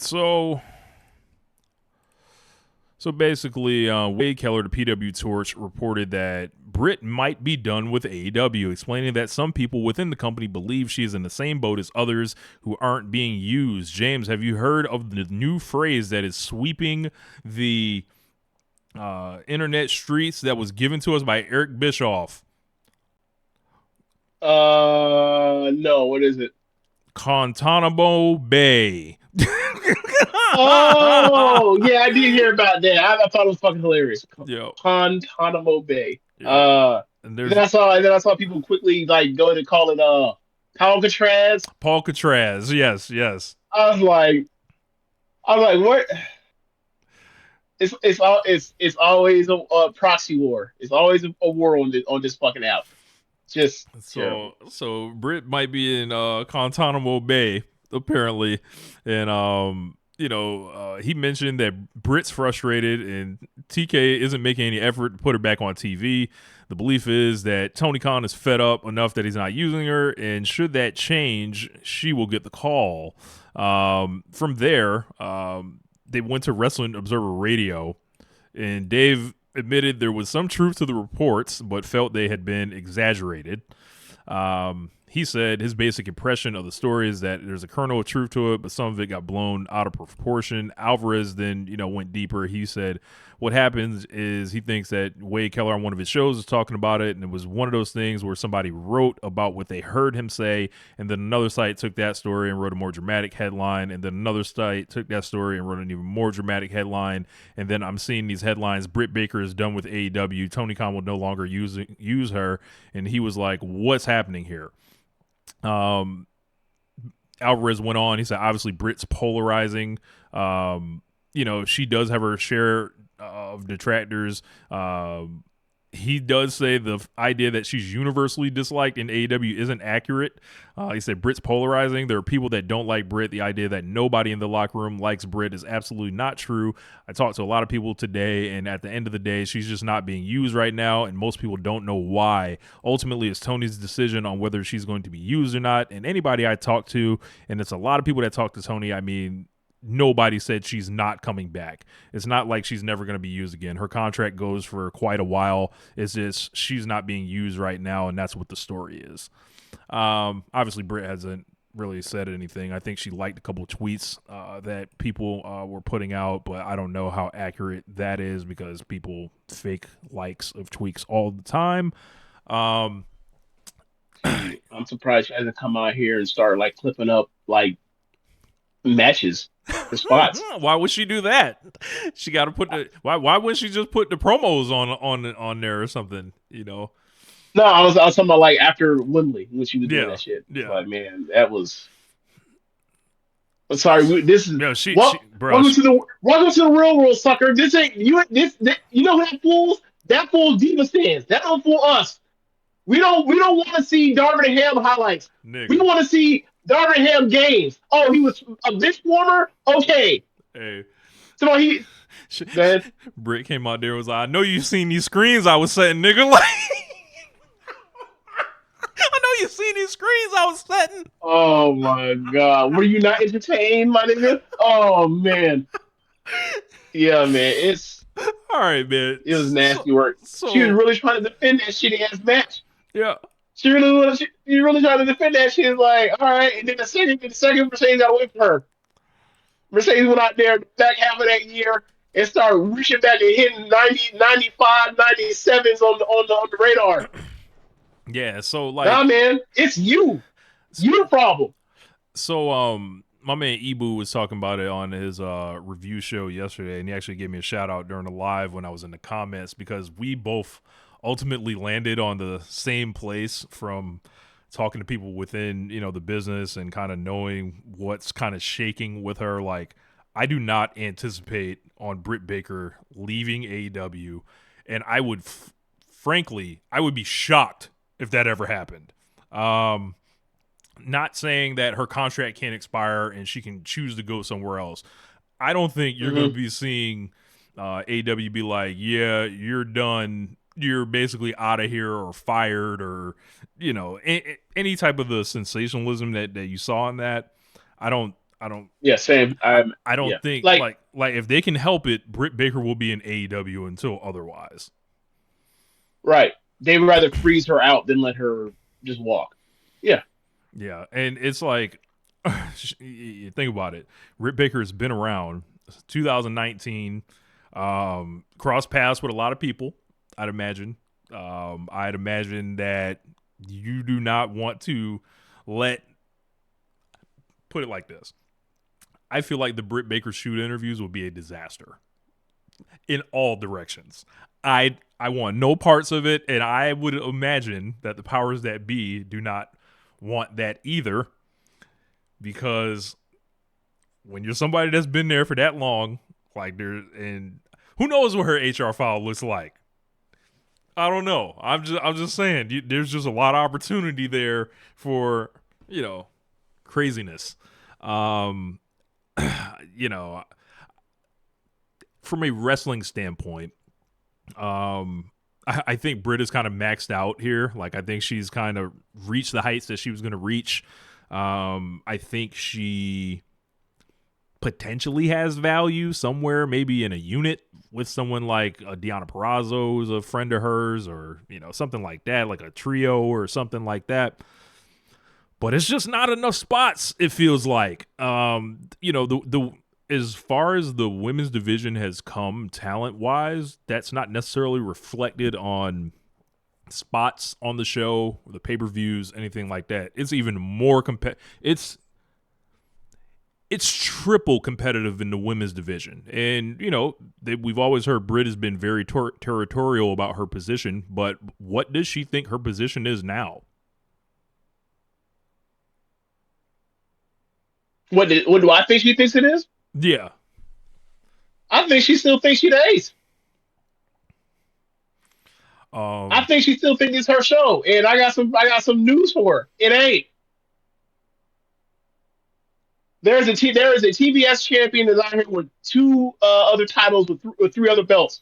So basically, Wade Keller, the PW Torch, reported that Britt might be done with AEW, explaining that some people within the company believe she is in the same boat as others who aren't being used. James, have you heard of the new phrase that is sweeping the internet streets that was given to us by Eric Bischoff? No, what is it? Guantanamo Bay. Oh, yeah, I did hear about that. I thought it was fucking hilarious. Yo, Guantanamo Bay. yo. And there's And then I saw people quickly like go to call it Alcatraz. Paul Catraz. Yes, yes. I was like, what? It's always a proxy war. It's always a war on this fucking app. Just terrible. So Britt might be in Guantanamo Bay apparently, and he mentioned that Britt's frustrated and TK isn't making any effort to put her back on TV. The belief is that Tony Khan is fed up enough that he's not using her, and should that change, she will get the call. From there, they went to Wrestling Observer Radio, and Dave admitted there was some truth to the reports, but felt they had been exaggerated. He said his basic impression of the story is that there's a kernel of truth to it, but some of it got blown out of proportion. Alvarez then, went deeper. He said what happens is he thinks that Wade Keller on one of his shows was talking about it, and it was one of those things where somebody wrote about what they heard him say, and then another site took that story and wrote a more dramatic headline, and then another site took that story and wrote an even more dramatic headline, and then I'm seeing these headlines, Britt Baker is done with AEW, Tony Khan will no longer use her, and he was like, what's happening here? Alvarez went on. He said, obviously, Britt's polarizing. She does have her share of detractors. He does say the idea that she's universally disliked in AEW isn't accurate. He said Britt's polarizing. There are people that don't like Britt. The idea that nobody in the locker room likes Britt is absolutely not true. I talked to a lot of people today, and at the end of the day, she's just not being used right now, and most people don't know why. Ultimately, it's Tony's decision on whether she's going to be used or not, and anybody I talk to, and it's a lot of people that talk to Tony, I mean, nobody said she's not coming back. It's not like she's never going to be used again. Her contract goes for quite a while. It's just she's not being used right now, and that's what the story is. Obviously, Britt hasn't really said anything. I think she liked a couple of tweets that people were putting out, but I don't know how accurate that is because people fake likes of tweets all the time. I'm surprised she hasn't come out here and start like clipping up like matches for spots. Why would she do that? She got to put the why wouldn't she just put the promos on there or something? No, I was talking about like after Wembley when she was doing Yeah, that shit. yeah. Like, man, that was. I'm sorry. This is No, welcome to the real world, sucker. This ain't you. You know who that fools? That fools Diva stands. That don't fool us. We don't want to see Darvin Ham highlights. We nigga. want to see Darvin Ham games. Oh, he was a bench warmer. Okay. Hey, So he. Man, Britt came out there and was like, I know you seen these screens I was setting, nigga. Like, I know you seen these screens I was setting. oh my God, were you not entertained, my nigga? Oh man, yeah, man, All right, man. it was nasty work. She was So really trying to defend that shitty ass match. yeah. She really trying to defend that shit. Like, all right, and then the second Mercedes got away from her. Mercedes went out there the back half of that year and started reaching back and hitting 90, 95, 97s on the radar. Yeah, so Nah, like man, it's you. You the problem. so my man Ibu was talking about it on his review show yesterday, and he actually gave me a shout out during the live when I was in the comments because we both ultimately landed on the same place from talking to people within the business and kind of knowing what's kind of shaking with her. Like, I do not anticipate on Britt Baker leaving AEW, and I would frankly I would be shocked if that ever happened. Not saying that her contract can't expire and she can choose to go somewhere else. I don't think you're going to be seeing AEW be like, yeah, you're done. You're basically out of here or fired or, any type of the sensationalism that you saw in that. I I don't. Yeah, same. I don't Yeah, think like like if they can help it, Britt Baker will be in AEW until otherwise. right. They'd rather freeze her out than let her just walk. Yeah, Yeah, and it's like, you think about it. Britt Baker has been around 2019, cross paths with a lot of people. I'd imagine. I'd imagine that you do not want to let put it like this. I feel like the Britt Baker shoot interviews would be a disaster in all directions. I want no parts of it, and I would imagine that the powers that be do not want that either, because when you're somebody that's been there for that long, like there, and who knows what her HR file looks like. I don't know. I'm just saying. There's just a lot of opportunity there for craziness. Um, you know, from a wrestling standpoint, I think Britt is kind of maxed out here. Like I think she's kind of reached the heights that she was going to reach. I think she potentially has value somewhere, maybe in a unit with someone like Deanna Perrazzo, who's a friend of hers, or something like that, like a trio or something like that. But it's just not enough spots. It feels like, the as far as the women's division has come talent wise, that's not necessarily reflected on spots on the show, the pay per views, anything like that. It's even more it's triple competitive in the women's division. And, we've always heard Britt has been very territorial about her position, but what does she think her position is now? what do I think she thinks it is? Yeah. I think she still thinks she's the ace. I Um, think she still thinks it's her show, and I got some news for her. It ain't. There is a TBS champion that's out here with two other titles with three other belts,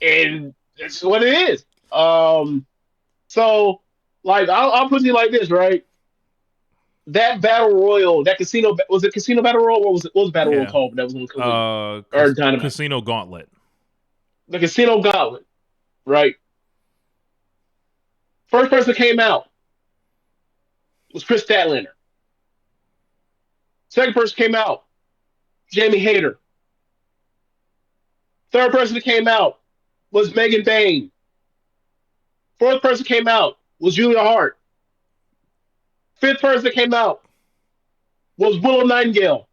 and that's what it is. So like I'll put it like this, right? That battle royal, that casino was it Casino Battle Royal? What was Battle Royal yeah. called? That was on Collision or Dynamite. Casino Gauntlet. The Casino Gauntlet, right? First person that came out was Chris Statlander. Second person came out, Jamie Hayter. Third person that came out was Megan Bain. Fourth person came out was Julia Hart. Fifth person that came out was Willow Nightingale.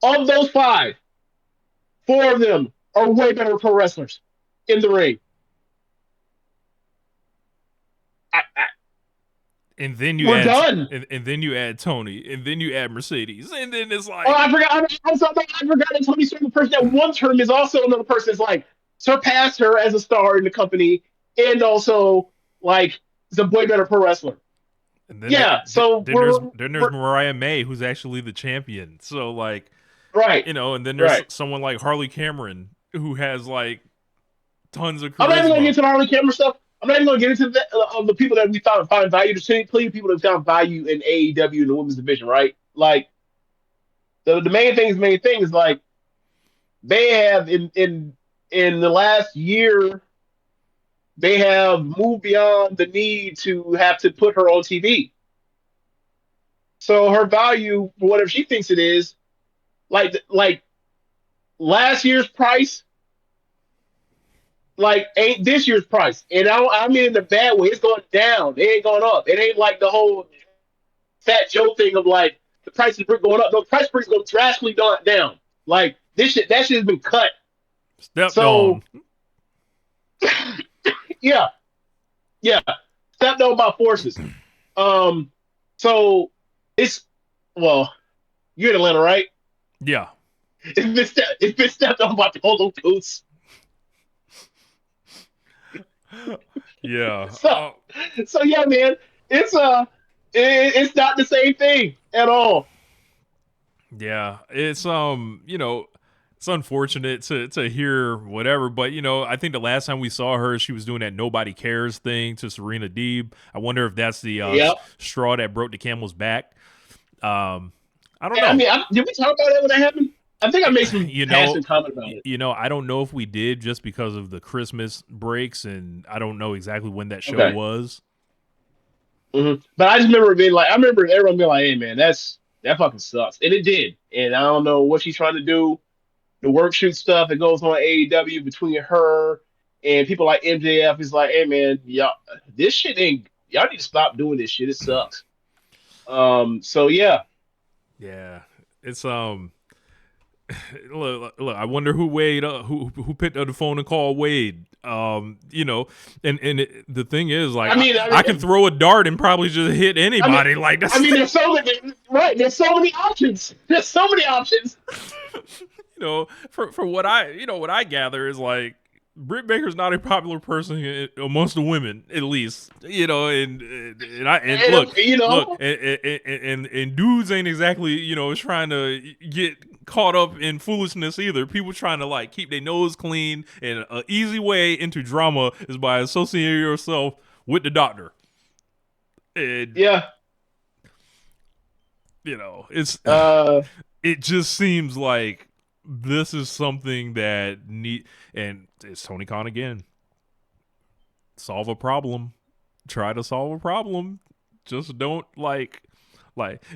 Of those five, four of them are way better pro wrestlers in the ring. And then you We're add done. and then you add Tony, and then you add Mercedes, and then it's Oh, like, I forgot. I forgot that Tony Storm, the person that won tournament, is also another person that's like surpassed her as a star in the company, and also like is a way better pro wrestler. and then Yeah. So there's Mariah May, who's actually the champion. So like, right, and then there's right. someone like Harley Cameron who has like tons of I'm not even gonna get charisma. into the Harley Camera stuff. I'm not even gonna get into the people that we find value. There's plenty of people that found value in AEW in the women's division, right? Like the main thing is like they have in the last year they have moved beyond the need to have to put her on TV. So her value for whatever she thinks it is, like last year's price, like ain't this year's price. And I mean in the bad way, it's going down. It ain't going up. It ain't like the whole Fat Joe thing of like the price is going up. No, the price is going drastically down. Like this shit, that shit has been cut. Stepped So on. yeah, yeah, stepped on by forces. Um, so it's well, you're in Atlanta, right? Yeah. It's been stepped on by Polo Goose. Yeah. So so yeah, man, it's it's not the same thing at all. Yeah. It's it's unfortunate to hear whatever, but I think the last time we saw her, she was doing that nobody cares thing to Serena Deeb. I wonder if that's the Yep. straw that broke the camel's back. I don't Yeah, I know. mean, did we talk about that when that happened? I think I made some You know, passing comment about it. I don't know if we did just because of the Christmas breaks, and I don't know exactly when that show Okay. was. But I just remember being like, I remember everyone being like, "Hey, man, that fucking sucks," and it did. And I don't know what she's trying to do. The work shoot stuff that goes on AEW between her and people like MJF is like, "Hey, man, y'all, this shit ain't. Y'all need to stop doing this shit. It sucks." So yeah, Yeah, it's look, I wonder who Wade who picked up the phone and called Wade. The thing is, like, I can throw a dart and probably just hit anybody. Like, that's there's so many, right? There's so many options. There's so many options. For what I gather is like Britt Baker's not a popular person amongst the women, at least. And dudes ain't exactly trying to get caught up in foolishness either. People trying to like keep their nose clean, and an easy way into drama is by associating yourself with the doctor. And yeah, it's it just seems like this is something that and it's Tony Khan again. Solve a problem. Try to solve a problem. Just don't like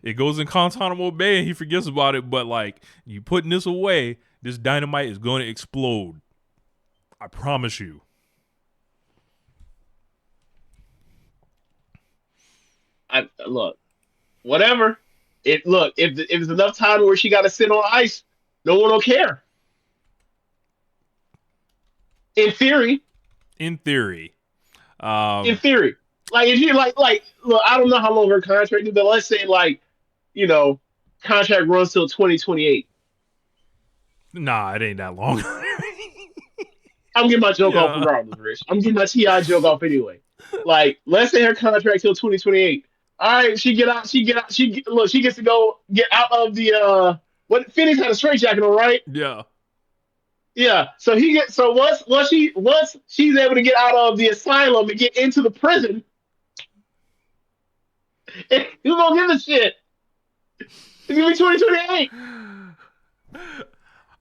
it goes in Guantanamo Bay and he forgets about it, but like you putting this away, this dynamite is going to explode. I promise you. Look, whatever. If it's enough time where she got to sit on ice, no one will care. In theory. In theory. Like if you like, look, I don't know how long her contract is, but let's say contract runs till 2028. Nah, it ain't that long. I'm getting my joke off regardless, Rich. I'm getting my TI joke off anyway. Like, let's say her contract till 2028. All right, she gets to go get out of the what Phoenix had a straight jacket on, right? Yeah. Yeah. So once she's able to get out of the asylum and get into the prison, who gonna give a shit? It's gonna be 2028.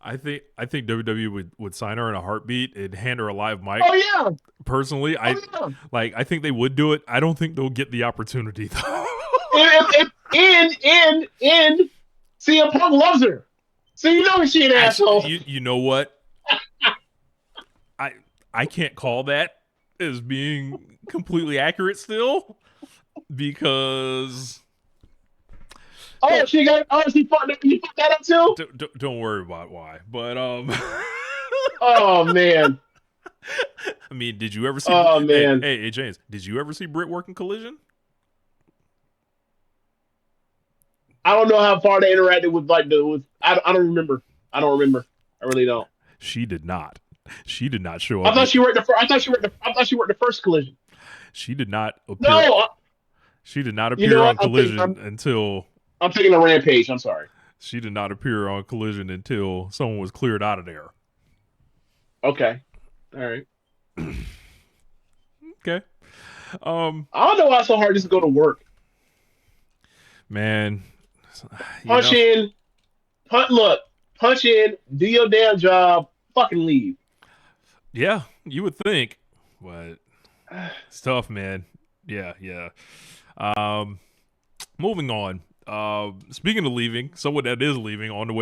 I think WWE would sign her in a heartbeat and hand her a live mic. Oh yeah. Personally, I think they would do it. I don't think they'll get the opportunity though. and CM Punk loves her, so you know she an asshole. You know what? I can't call that as being completely accurate still, because she fucked that up too. Don't worry about why, but oh man. I mean, did you ever see? Oh man. Hey, James, did you ever see Britt work in Collision? I don't know how far they interacted with I don't remember. I really don't. She did not. She did not show up. I thought she worked the first Collision. She did not appear. No. She did not appear on Collision until. I'm taking a rampage. I'm sorry. She did not appear on Collision until someone was cleared out of there. Okay. All right. Okay. I don't know why it's so hard just to go to work. Man. Punch in, do your damn job, fucking leave. Yeah, you would think, but it's tough, man. Yeah. Moving on. Speaking of leaving, someone that is leaving on the way